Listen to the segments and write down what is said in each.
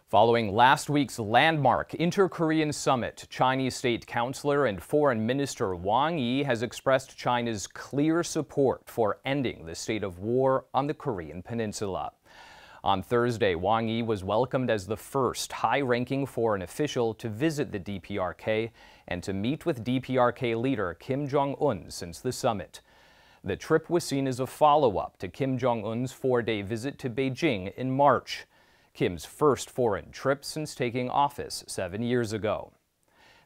Following last week's landmark inter-Korean summit, Chinese State Councilor and Foreign Minister Wang Yi has expressed China's clear support for ending the state of war on the Korean Peninsula. On Thursday, Wang Yi was welcomed as the first high-ranking foreign official to visit the DPRK and to meet with DPRK leader Kim Jong-un since the summit. The trip was seen as a follow-up to Kim Jong-un's four-day visit to Beijing in March, Kim's first foreign trip since taking office 7 years ago.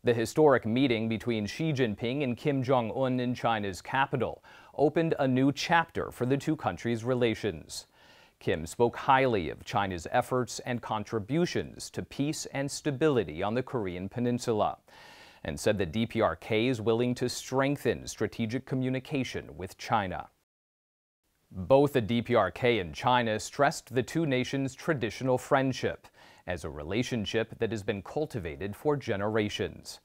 The historic meeting between Xi Jinping and Kim Jong-un in China's capital opened a new chapter for the two countries' relations. Kim spoke highly of China's efforts and contributions to peace and stability on the Korean Peninsula, and said the DPRK is willing to strengthen strategic communication with China. Both the DPRK and China stressed the two nations' traditional friendship as a relationship that has been cultivated for generations.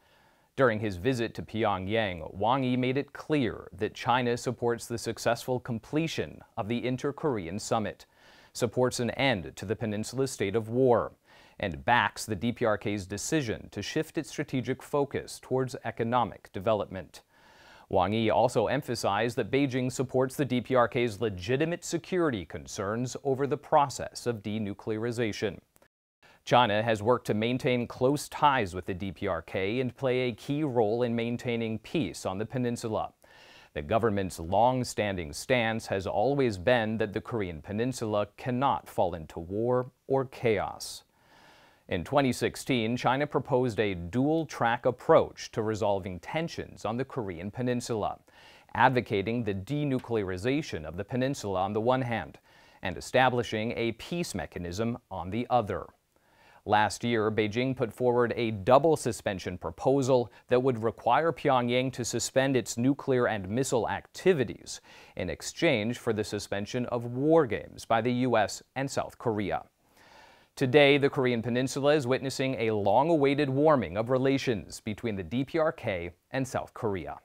During his visit to Pyongyang, Wang Yi made it clear that China supports the successful completion of the inter-Korean summit, supports an end to the peninsula's state of war, and backs the DPRK's decision to shift its strategic focus towards economic development. Wang Yi also emphasized that Beijing supports the DPRK's legitimate security concerns over the process of denuclearization. China has worked to maintain close ties with the DPRK and play a key role in maintaining peace on the peninsula. The government's long-standing stance has always been that the Korean Peninsula cannot fall into war or chaos. In 2016, China proposed a dual-track approach to resolving tensions on the Korean Peninsula, advocating the denuclearization of the peninsula on the one hand, and establishing a peace mechanism on the other. Last year, Beijing put forward a double suspension proposal that would require Pyongyang to suspend its nuclear and missile activities in exchange for the suspension of war games by the U.S. and South Korea. Today, the Korean Peninsula is witnessing a long-awaited warming of relations between the DPRK and South Korea.